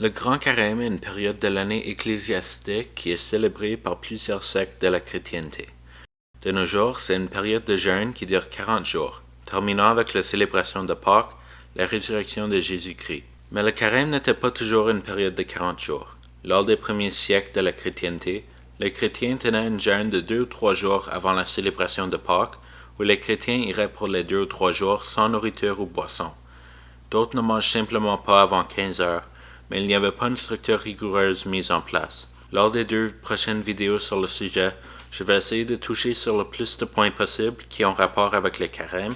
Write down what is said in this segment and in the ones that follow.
Le Grand Carême est une période de l'année ecclésiastique qui est célébrée par plusieurs sectes de la chrétienté. De nos jours, c'est une période de jeûne qui dure 40 jours, terminant avec la célébration de Pâques, la résurrection de Jésus-Christ. Mais le Carême n'était pas toujours une période de 40 jours. Lors des premiers siècles de la chrétienté, les chrétiens tenaient une jeûne de 2 ou 3 jours avant la célébration de Pâques, où les chrétiens iraient pour les 2 ou 3 jours sans nourriture ou boisson. D'autres ne mangent simplement pas avant 15 heures, mais il n'y avait pas une structure rigoureuse mise en place. Lors des 2 prochaines vidéos sur le sujet, je vais essayer de toucher sur le plus de points possibles qui ont rapport avec le carême,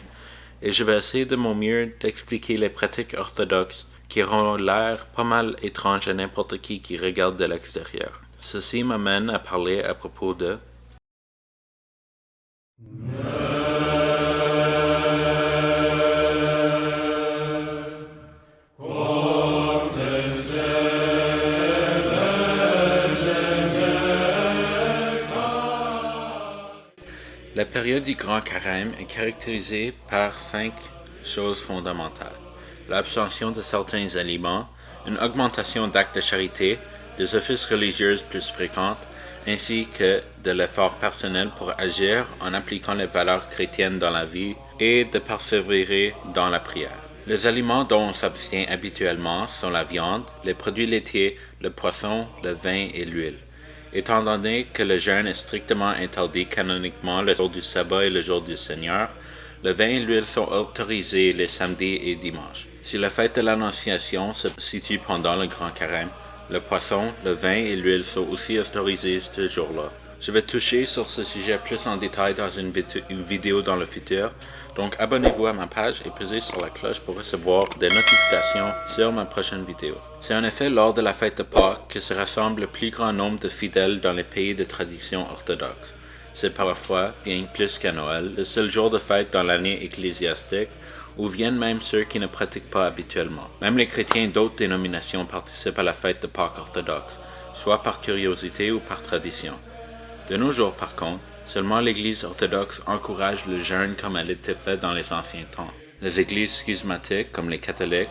et je vais essayer de mon mieux d'expliquer les pratiques orthodoxes qui auront l'air pas mal étranges à n'importe qui regarde de l'extérieur. Ceci m'amène à parler à propos de La période du Grand Carême est caractérisée par 5 choses fondamentales. L'abstention de certains aliments, une augmentation d'actes de charité, des offices religieux plus fréquents, ainsi que de l'effort personnel pour agir en appliquant les valeurs chrétiennes dans la vie et de persévérer dans la prière. Les aliments dont on s'abstient habituellement sont la viande, les produits laitiers, le poisson, le vin et l'huile. Étant donné que le jeûne est strictement interdit canoniquement le jour du sabbat et le jour du Seigneur, le vin et l'huile sont autorisés les samedis et dimanches. Si la fête de l'Annonciation se situe pendant le Grand Carême, le poisson, le vin et l'huile sont aussi autorisés ce jour-là. Je vais toucher sur ce sujet plus en détail dans une vidéo dans le futur, donc abonnez-vous à ma page et pesez sur la cloche pour recevoir des notifications sur ma prochaine vidéo. C'est en effet lors de la fête de Pâques que se rassemble le plus grand nombre de fidèles dans les pays de tradition orthodoxe. C'est parfois, bien plus qu'à Noël, le seul jour de fête dans l'année ecclésiastique où viennent même ceux qui ne pratiquent pas habituellement. Même les chrétiens d'autres dénominations participent à la fête de Pâques orthodoxe, soit par curiosité ou par tradition. De nos jours, par contre, seulement l'Église orthodoxe encourage le jeûne comme elle était fait dans les anciens temps. Les églises schismatiques, comme les catholiques,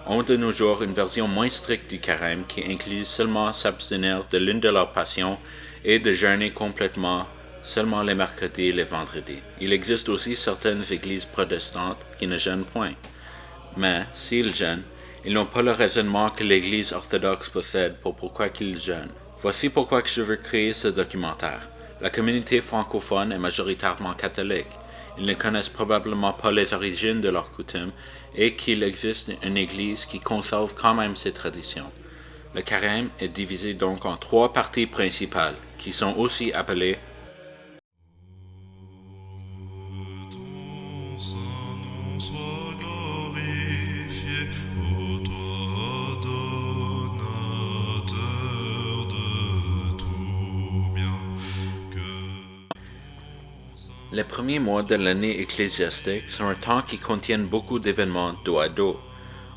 ont de nos jours une version moins stricte du carême qui inclut seulement s'abstenir de l'une de leurs passions et de jeûner complètement seulement les mercredis et les vendredis. Il existe aussi certaines églises protestantes qui ne jeûnent point. Mais, s'ils jeûnent, ils n'ont pas le raisonnement que l'Église orthodoxe possède pour pourquoi qu'ils jeûnent. Voici pourquoi je veux créer ce documentaire. La communauté francophone est majoritairement catholique. Ils ne connaissent probablement pas les origines de leurs coutumes et qu'il existe une église qui conserve quand même ces traditions. Le carême est divisé donc en 3 parties principales, qui sont aussi appelées Les premiers mois de l'année ecclésiastique sont un temps qui contient beaucoup d'événements dos à dos.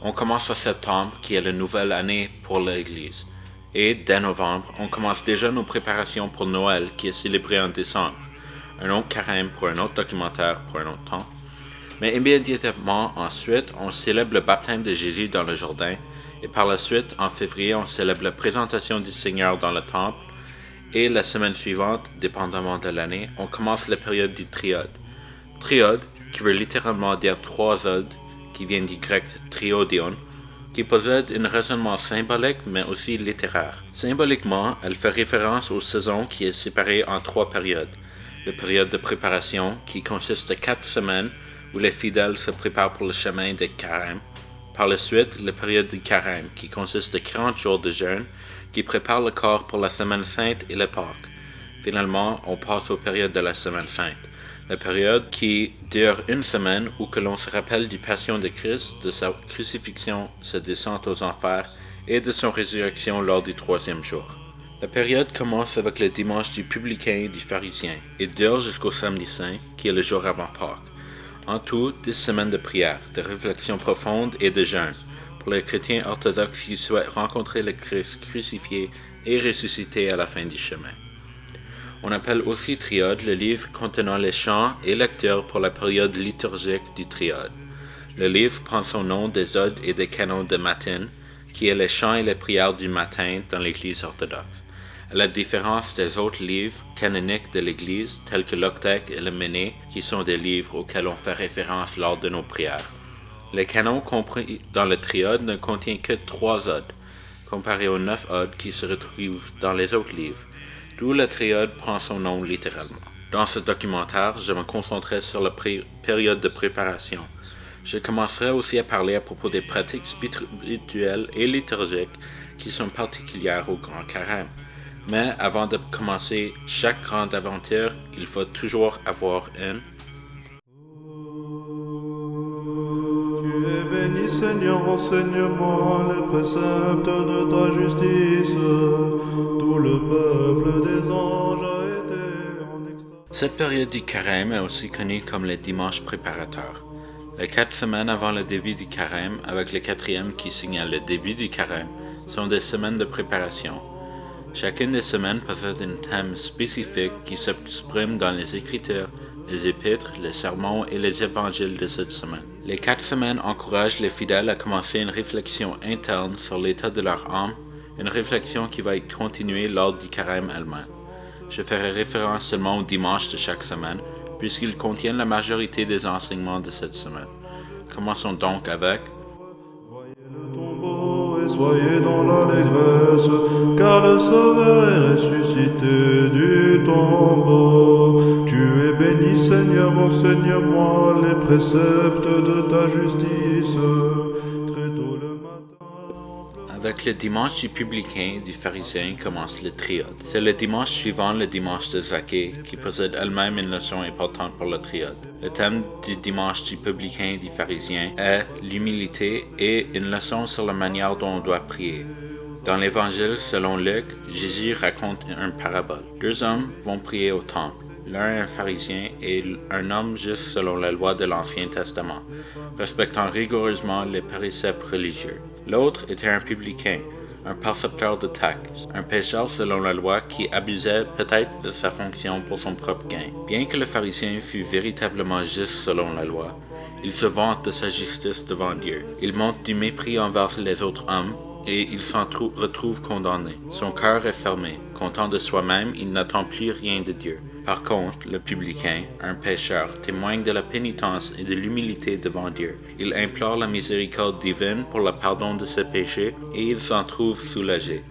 On commence en septembre, qui est la nouvelle année pour l'Église. Et dès novembre, on commence déjà nos préparations pour Noël, qui est célébré en décembre. Un autre carême pour un autre documentaire pour un autre temps. Mais immédiatement ensuite, on célèbre le baptême de Jésus dans le Jourdain. Et par la suite, en février, on célèbre la présentation du Seigneur dans le temple. Et la semaine suivante, dépendamment de l'année, on commence la période du triode. Triode, qui veut littéralement dire 3 odes, qui vient du grec triodion, qui possède un raisonnement symbolique mais aussi littéraire. Symboliquement, elle fait référence aux saisons qui est séparée en 3 périodes. La période de préparation, qui consiste de 4 semaines, où les fidèles se préparent pour le chemin des carême. Par la suite, la période du carême, qui consiste de 40 jours de jeûne, qui prépare le corps pour la semaine sainte et les Pâques. Finalement, on passe aux périodes de la semaine sainte, la période qui dure 1 semaine où que l'on se rappelle du passion de Christ, de sa crucifixion, sa descente aux enfers et de son résurrection lors du 3e jour. La période commence avec le dimanche du publicain et du pharisien et dure jusqu'au samedi saint, qui est le jour avant Pâques. En tout, 10 semaines de prière, de réflexion profonde et de jeûne, pour les chrétiens orthodoxes qui souhaitent rencontrer le Christ crucifié et ressuscité à la fin du chemin. On appelle aussi triode le livre contenant les chants et lectures pour la période liturgique du triode. Le livre prend son nom des odes et des canons de Matine, qui est les chants et les prières du matin dans l'Église orthodoxe. À la différence des autres livres canoniques de l'Église, tels que l'Octèque et le Méné, qui sont des livres auxquels on fait référence lors de nos prières. Les canons compris dans le triode ne contiennent que 3 odes, comparé aux 9 odes qui se retrouvent dans les autres livres, d'où le triode prend son nom littéralement. Dans ce documentaire, je me concentrerai sur la période de préparation. Je commencerai aussi à parler à propos des pratiques spirituelles et liturgiques qui sont particulières au Grand Carême. Mais avant de commencer chaque grande aventure, il faut toujours avoir une. Tu es béni, Seigneur, enseigne-moi les préceptes de ta justice. Tout le peuple des anges a été en extase. Cette période du Carême est aussi connue comme les dimanches préparateurs. Les 4 semaines avant le début du Carême, avec le 4e qui signale le début du Carême, sont des semaines de préparation. Chacune des semaines possède un thème spécifique qui s'exprime dans les Écritures, les Épîtres, les sermons et les évangiles de cette semaine. Les 4 semaines encouragent les fidèles à commencer une réflexion interne sur l'état de leur âme, une réflexion qui va être continuée lors du Carême elle-même. Je ferai référence seulement aux dimanches de chaque semaine, puisqu'ils contiennent la majorité des enseignements de cette semaine. Commençons donc avec Voyez le tombeau et soyez dans l'allégresse, car le Sauveur est ressuscité du tombeau. Tu es béni, Seigneur, enseigne-moi les préceptes de ta justice. Très tôt le matin. Avec le dimanche du publicain et du pharisien commence le triode. C'est le dimanche suivant le dimanche de Zaché qui possède elle-même une leçon importante pour le triode. Le thème du dimanche du publicain et du pharisien est l'humilité et une leçon sur la manière dont on doit prier. Dans l'Évangile selon Luc, Jésus raconte une parabole. 2 hommes vont prier au temple. L'un est un pharisien et un homme juste selon la loi de l'Ancien Testament, respectant rigoureusement les préceptes religieux. L'autre était un publicain, un percepteur de taxes, un pécheur selon la loi qui abusait peut-être de sa fonction pour son propre gain. Bien que le pharisien fût véritablement juste selon la loi, il se vante de sa justice devant Dieu. Il montre du mépris envers les autres hommes et il s'en retrouve condamné. Son cœur est fermé. Content de soi-même, il n'attend plus rien de Dieu. Par contre, le publicain, un pécheur, témoigne de la pénitence et de l'humilité devant Dieu. Il implore la miséricorde divine pour le pardon de ses péchés et il s'en trouve soulagé.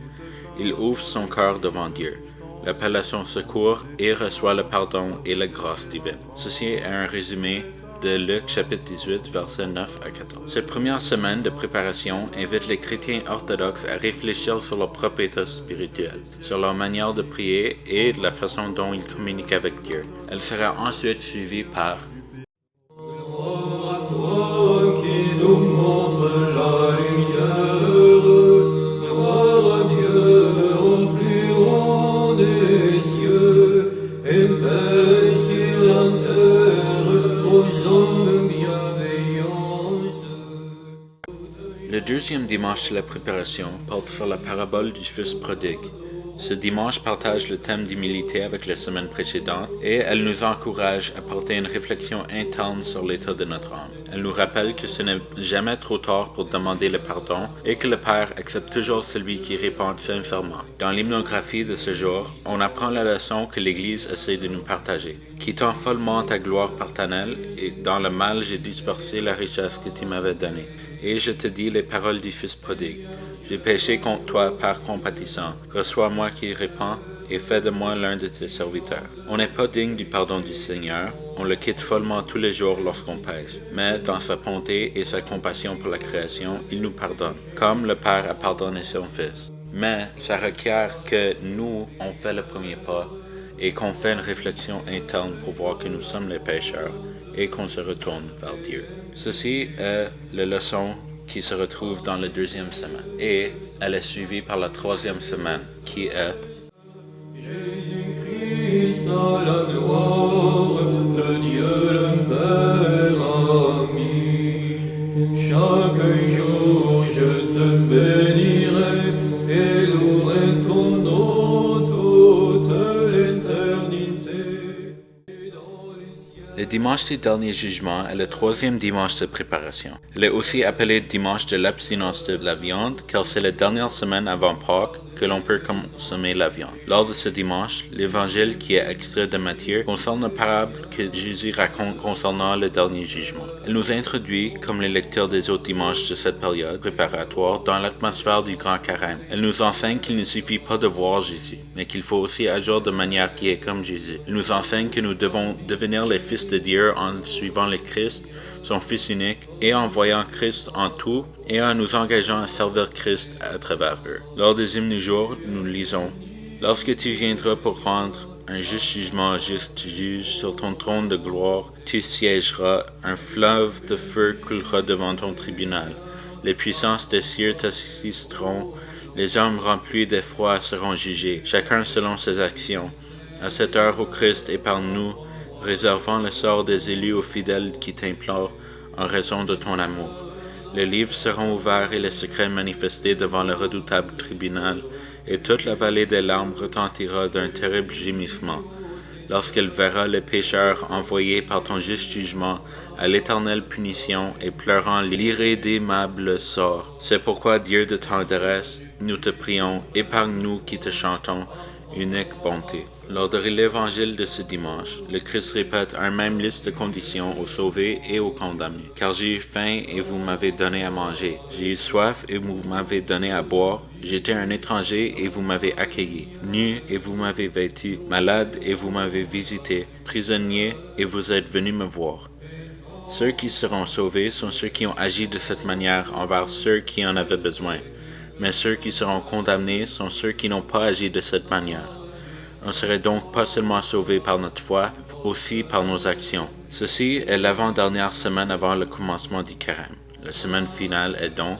Il ouvre son cœur devant Dieu, l'appelle à son secours et reçoit le pardon et la grâce divine. Ceci est un résumé de Luc chapitre 18, versets 9 à 14. Cette première semaine de préparation invite les chrétiens orthodoxes à réfléchir sur leur propre état spirituel, sur leur manière de prier et la façon dont ils communiquent avec Dieu. Elle sera ensuite suivie par Gloire à toi qui nous montre la lumière. Gloire à Dieu au plus haut des cieux, et paix sur la terre aux hommes bienveillance. Le deuxième dimanche de la préparation porte sur la parabole du fils prodigue. Ce dimanche partage le thème d'humilité avec la semaine précédente et elle nous encourage à porter une réflexion interne sur l'état de notre âme. Elle nous rappelle que ce n'est jamais trop tard pour demander le pardon et que le Père accepte toujours celui qui répond sincèrement. Dans l'hymnographie de ce jour, on apprend la leçon que l'Église essaie de nous partager. Quittant follement ta gloire paternelle, et dans le mal j'ai dispersé la richesse que tu m'avais donnée. Et je te dis les paroles du Fils prodigue. J'ai péché contre toi, Père compatissant. Reçois-moi qui répands et fais de moi l'un de tes serviteurs. On n'est pas digne du pardon du Seigneur, on le quitte follement tous les jours lorsqu'on pêche. Mais dans sa bonté et sa compassion pour la création, il nous pardonne, comme le Père a pardonné son Fils. Mais ça requiert que nous, on fait le premier pas et qu'on fait une réflexion interne pour voir que nous sommes les pécheurs et qu'on se retourne vers Dieu. Ceci est la leçon qui se retrouve dans la deuxième semaine et elle est suivie par la troisième semaine qui est Jésus-Christ à la gloire, le Dieu le Père ami. Chaque jour je te bénirai et louerai ton nom toute l'éternité. le dimanche du dernier jugement est le troisième dimanche de préparation. Il est aussi appelé dimanche de l'abstinence de la viande, car c'est la dernière semaine avant Pâques que l'on peut consommer la viande. Lors de ce dimanche, l'évangile qui est extrait de Matthieu concerne une parable que Jésus raconte concernant le dernier jugement. Elle nous introduit, comme les lecteurs des autres dimanches de cette période préparatoire, dans l'atmosphère du grand carême. Elle nous enseigne qu'il ne suffit pas de voir Jésus, mais qu'il faut aussi agir de manière qui est comme Jésus. Elle nous enseigne que nous devons devenir les fils de Dieu en suivant le Christ, son Fils unique, et en voyant Christ en tout, et en nous engageant à servir Christ à travers eux. Lors des hymnes du jour, nous lisons « Lorsque tu viendras pour rendre un juste jugement juste, tu juges sur ton trône de gloire, tu siégeras, un fleuve de feu coulera devant ton tribunal. Les puissances des cieux t'assisteront, les hommes remplis d'effroi seront jugés, chacun selon ses actions. À cette heure, ô Christ, épargne-nous, réservant le sort des élus aux fidèles qui t'implorent en raison de ton amour. Les livres seront ouverts et les secrets manifestés devant le redoutable tribunal, et toute la vallée des larmes retentira d'un terrible gémissement, lorsqu'elle verra les pécheurs envoyés par ton juste jugement à l'éternelle punition et pleurant l'irrédémable sort. C'est pourquoi, Dieu de tendresse, nous te prions, épargne-nous qui te chantons, unique bonté. Lors de l'évangile de ce dimanche, le Christ répète un même liste de conditions aux sauvés et aux condamnés. Car j'ai eu faim et vous m'avez donné à manger. J'ai eu soif et vous m'avez donné à boire. J'étais un étranger et vous m'avez accueilli. Nu et vous m'avez vêtu. Malade et vous m'avez visité. Prisonnier et vous êtes venus me voir. Ceux qui seront sauvés sont ceux qui ont agi de cette manière envers ceux qui en avaient besoin. Mais ceux qui seront condamnés sont ceux qui n'ont pas agi de cette manière. On serait donc pas seulement sauvé par notre foi, aussi par nos actions. Ceci est l'avant-dernière semaine avant le commencement du carême. La semaine finale est donc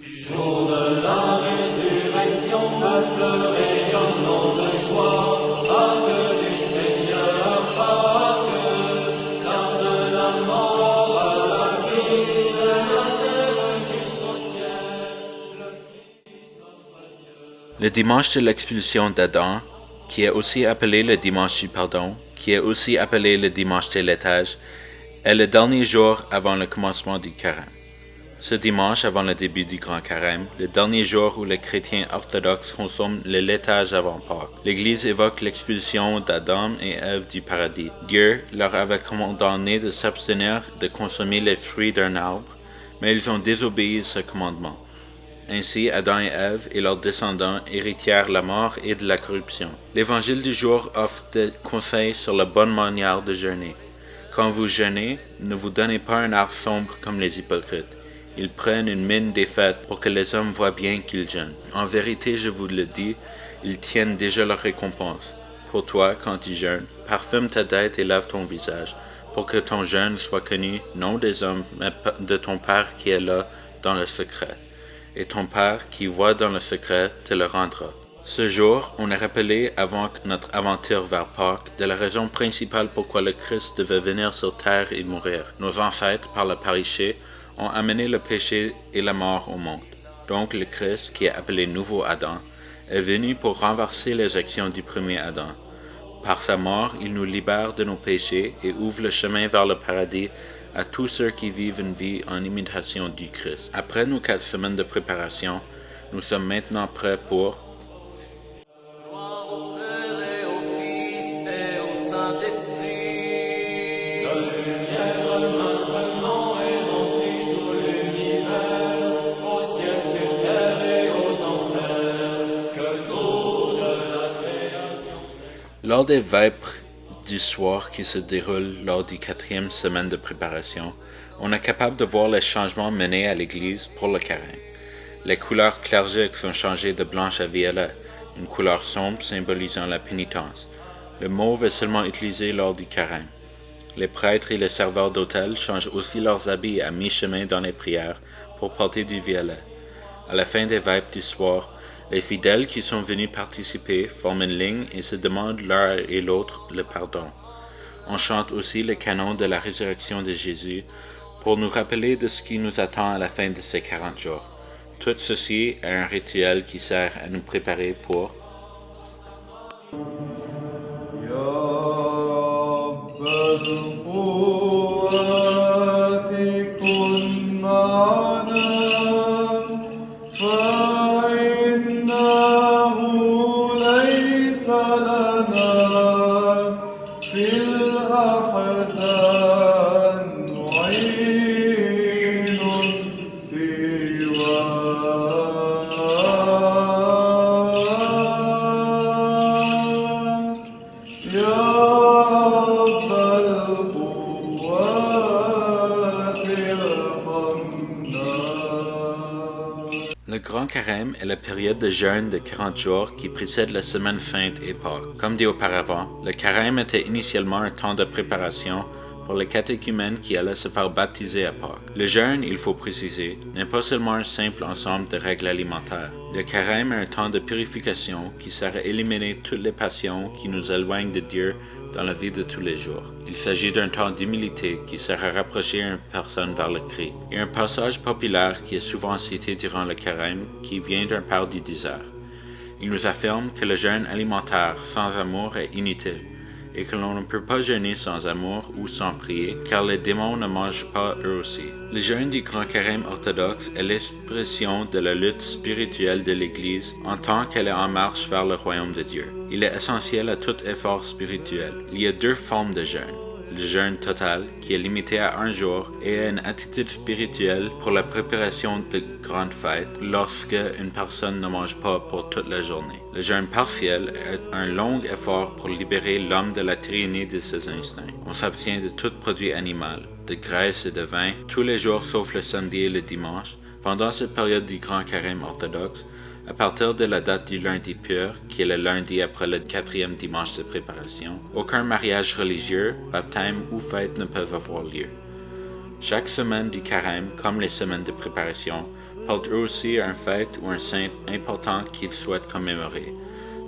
Jour de la résurrection, peuple rayonnant de joie, Pâques du Seigneur, Pâques, car de la mort à la vie, de la terre jusqu'au ciel. le dimanche de l'expulsion d'Adam, qui est aussi appelé le dimanche du pardon, qui est aussi appelé le dimanche des laitages, est le dernier jour avant le commencement du carême. Ce dimanche, avant le début du grand carême, le dernier jour où les chrétiens orthodoxes consomment le laitage avant Pâques, l'Église évoque l'expulsion d'Adam et Ève du paradis. Dieu leur avait commandé de s'abstenir de consommer les fruits d'un arbre, mais ils ont désobéi ce commandement. Ainsi, Adam et Ève et leurs descendants héritèrent la mort et de la corruption. L'Évangile du jour offre des conseils sur la bonne manière de jeûner. Quand vous jeûnez, ne vous donnez pas un air sombre comme les hypocrites. Ils prennent une mine défaite pour que les hommes voient bien qu'ils jeûnent. En vérité, je vous le dis, ils tiennent déjà leur récompense. Pour toi, quand tu jeûnes, parfume ta tête et lave ton visage, pour que ton jeûne soit connu, non des hommes, mais de ton Père qui est là dans le secret. Et ton Père qui voit dans le secret te le rendra. Ce jour, on est rappelé avant notre aventure vers Pâques de la raison principale pourquoi le Christ devait venir sur terre et mourir. Nos ancêtres, par le péché, ont amené le péché et la mort au monde. Donc le Christ, qui est appelé Nouveau Adam, est venu pour renverser les actions du premier Adam. Par sa mort, il nous libère de nos péchés et ouvre le chemin vers le paradis à tous ceux qui vivent une vie en imitation du Christ. Après nos 4 semaines de préparation, nous sommes maintenant prêts pour Gloire au Père et au Fils et au Saint-Esprit. La lumière maintenant est remplie tout l'univers, au ciel, sur terre et aux enfers, que toute la création. Lors des vêpres du soir qui se déroulent lors du 4e semaine de préparation, on est capable de voir les changements menés à l'Église pour le carême. Les couleurs clergiques sont changées de blanche à violet, une couleur sombre symbolisant la pénitence. Le mauve est seulement utilisé lors du carême. Les prêtres et les serveurs d'autel changent aussi leurs habits à mi-chemin dans les prières pour porter du violet. À la fin des vêpres du soir, les fidèles qui sont venus participer forment une ligne et se demandent l'un et l'autre le pardon. On chante aussi le canon de la résurrection de Jésus pour nous rappeler de ce qui nous attend à la fin de ces 40 jours. Tout ceci est un rituel qui sert à nous préparer pour Le Grand Carême est la période de jeûne de 40 jours qui précède la Semaine Sainte et Pâques. Comme dit auparavant, le Carême était initialement un temps de préparation pour les catéchumènes qui allaient se faire baptiser à Pâques. Le jeûne, il faut préciser, n'est pas seulement un simple ensemble de règles alimentaires. Le Carême est un temps de purification qui sert à éliminer toutes les passions qui nous éloignent de Dieu dans la vie de tous les jours. Il s'agit d'un temps d'humilité qui sert à rapprocher une personne vers le Christ. Il y a un passage populaire qui est souvent cité durant le Carême qui vient d'un père du désert. Il nous affirme que le jeûne alimentaire sans amour est inutile et que l'on ne peut pas jeûner sans amour ou sans prier, car les démons ne mangent pas eux aussi. Le jeûne du Grand Carême orthodoxe est l'expression de la lutte spirituelle de l'Église en tant qu'elle est en marche vers le royaume de Dieu. Il est essentiel à tout effort spirituel. Il y a deux formes de jeûne. Le jeûne total, qui est limité à un jour, et une attitude spirituelle pour la préparation de grandes fêtes lorsque une personne ne mange pas pour toute la journée. Le jeûne partiel est un long effort pour libérer l'homme de la tyrannie de ses instincts. On s'abstient de tout produit animal, de graisse et de vin, tous les jours sauf le samedi et le dimanche. Pendant cette période du Grand Carême orthodoxe, à partir de la date du lundi pur, qui est le lundi après le 4e dimanche de préparation, aucun mariage religieux, baptême ou fête ne peuvent avoir lieu. Chaque semaine du Carême, comme les semaines de préparation, porte eux aussi une fête ou un saint important qu'ils souhaitent commémorer,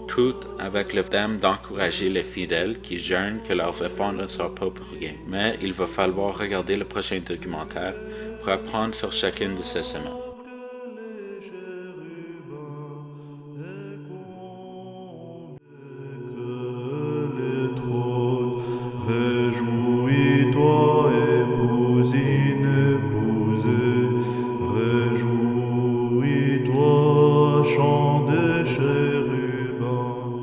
tout avec le thème d'encourager les fidèles qui jeûnent que leurs efforts ne soient pas pour rien. Mais il va falloir regarder le prochain documentaire pour apprendre sur chacune de ces semaines. Réjouis-toi, épouse inépousée, réjouis-toi, chant des chérubins.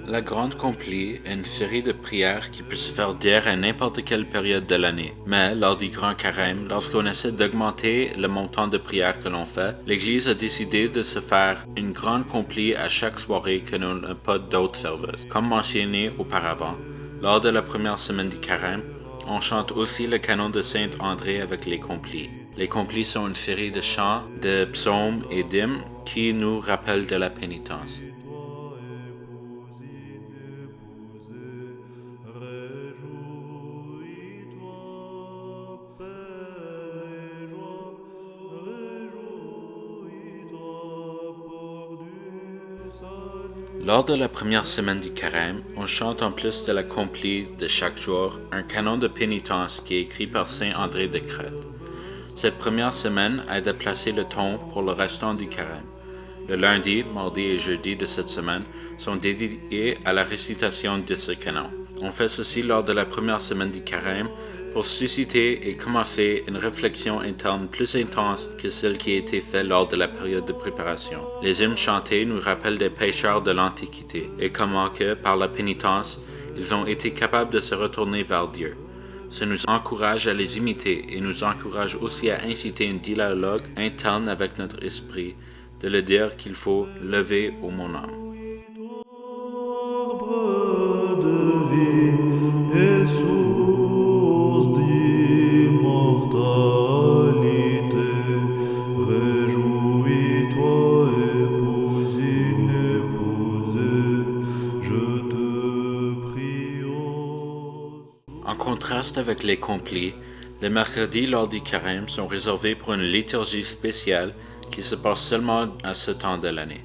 La Grande Complie est une série de prières qui peut se faire dire à n'importe quelle période de l'année. Mais lors du Grand Carême, lorsqu'on essaie d'augmenter le montant de prières que l'on fait, l'Église a décidé de se faire une Grande Complie à chaque soirée que l'on n'a pas d'autres serveuses. Comme mentionné auparavant, lors de la première semaine du Carême, on chante aussi le canon de Saint André avec les complis. Les complis sont une série de chants, de psaumes et d'hymnes qui nous rappellent de la pénitence. Lors de la première semaine du Carême, on chante en plus de la complie de chaque jour un canon de pénitence qui est écrit par Saint André de Crète. Cette première semaine aide à placer le ton pour le restant du Carême. Le lundi, mardi et jeudi de cette semaine sont dédiés à la récitation de ce canon. On fait ceci lors de la première semaine du Carême pour susciter et commencer une réflexion interne plus intense que celle qui a été faite lors de la période de préparation. Les hymnes chantés nous rappellent des pécheurs de l'Antiquité et comment que, par la pénitence, ils ont été capables de se retourner vers Dieu. Ça nous encourage à les imiter et nous encourage aussi à inciter un dialogue interne avec notre esprit, de le dire qu'il faut lever ô mon âme. Arbre de vie et source d'immortalité, réjouis-toi, épouse inépousée, je te prie. En contraste avec les complis, les mercredis lors du Carême sont réservés pour une liturgie spéciale qui se passe seulement à ce temps de l'année.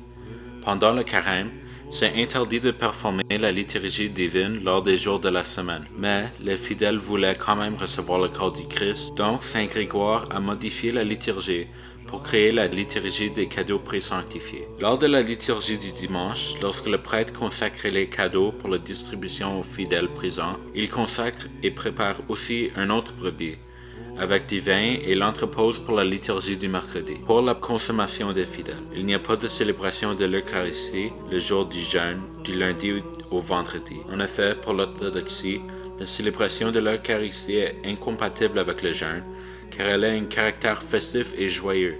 Pendant le Carême, c'est interdit de performer la liturgie divine lors des jours de la semaine, mais les fidèles voulaient quand même recevoir le corps du Christ, donc Saint Grégoire a modifié la liturgie pour créer la liturgie des cadeaux présanctifiés. Lors de la liturgie du dimanche, lorsque le prêtre consacre les cadeaux pour la distribution aux fidèles présents, il consacre et prépare aussi un autre brebis, avec du vin et l'entrepose pour la liturgie du mercredi, pour la consommation des fidèles. Il n'y a pas de célébration de l'Eucharistie le jour du jeûne, du lundi au vendredi. En effet, pour l'orthodoxie, la célébration de l'Eucharistie est incompatible avec le jeûne, car elle a un caractère festif et joyeux.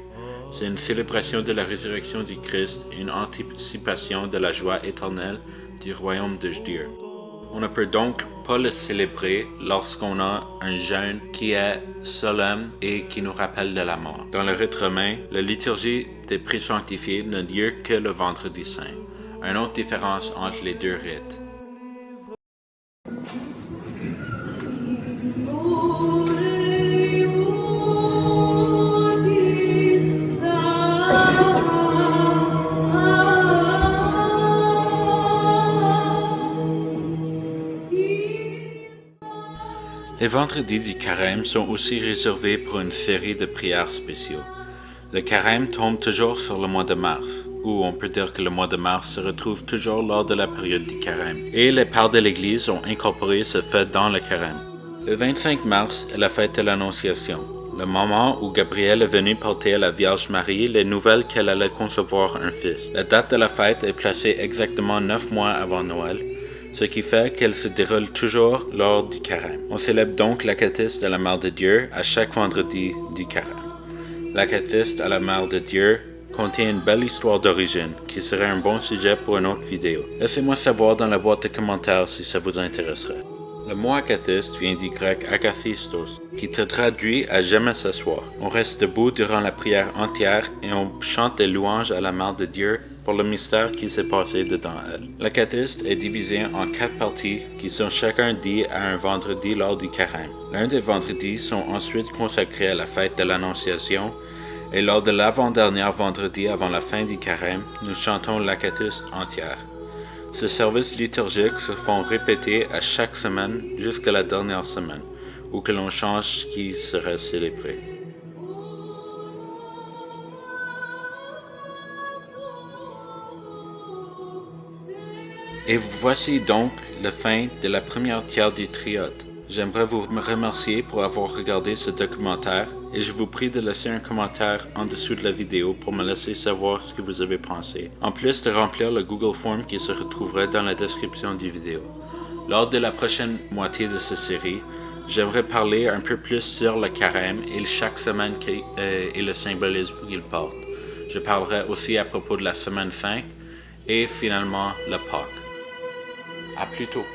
C'est une célébration de la résurrection du Christ et une anticipation de la joie éternelle du royaume de Dieu. On ne peut donc pas le célébrer lorsqu'on a un jeûne qui est solemne et qui nous rappelle de la mort. Dans le rite romain, la liturgie des présanctifiés n'a lieu que le vendredi saint. Une autre différence entre les deux rites. Les vendredis du carême sont aussi réservés pour une série de prières spéciaux. Le carême tombe toujours sur le mois de mars, ou on peut dire que le mois de mars se retrouve toujours lors de la période du carême, et les pères de l'Église ont incorporé ce fait dans le carême. Le 25 mars est la fête de l'Annonciation, le moment où Gabriel est venu porter à la Vierge Marie les nouvelles qu'elle allait concevoir un fils. La date de la fête est placée exactement 9 mois avant Noël, ce qui fait qu'elle se déroule toujours lors du carême. On célèbre donc l'Accatiste à la Mère de Dieu à chaque vendredi du carême. L'Accatiste à la Mère de Dieu contient une belle histoire d'origine qui serait un bon sujet pour une autre vidéo. Laissez-moi savoir dans la boîte de commentaires si ça vous intéresserait. Le mot Accatiste vient du grec akathistos, qui se traduit à jamais s'asseoir. On reste debout durant la prière entière et on chante des louanges à la Mère de Dieu pour le mystère qui s'est passé dedans elle. L'Accatiste est divisé en 4 parties qui sont chacun dites à un vendredi lors du carême. L'un des vendredis sont ensuite consacrés à la fête de l'Annonciation et lors de l'avant-dernier vendredi avant la fin du carême, nous chantons l'Accatiste entière. Ces services liturgiques se font répéter à chaque semaine jusqu'à la dernière semaine, où que l'on change ce qui serait célébré. Et voici donc la fin de la première tiers du Triode. J'aimerais vous remercier pour avoir regardé ce documentaire et je vous prie de laisser un commentaire en dessous de la vidéo pour me laisser savoir ce que vous avez pensé, en plus de remplir le Google Form qui se retrouverait dans la description du vidéo. Lors de la prochaine moitié de cette série, j'aimerais parler un peu plus sur le carême et chaque semaine et le symbolisme qu'il porte. Je parlerai aussi à propos de la semaine 5 et finalement le Pâques. À plus tôt.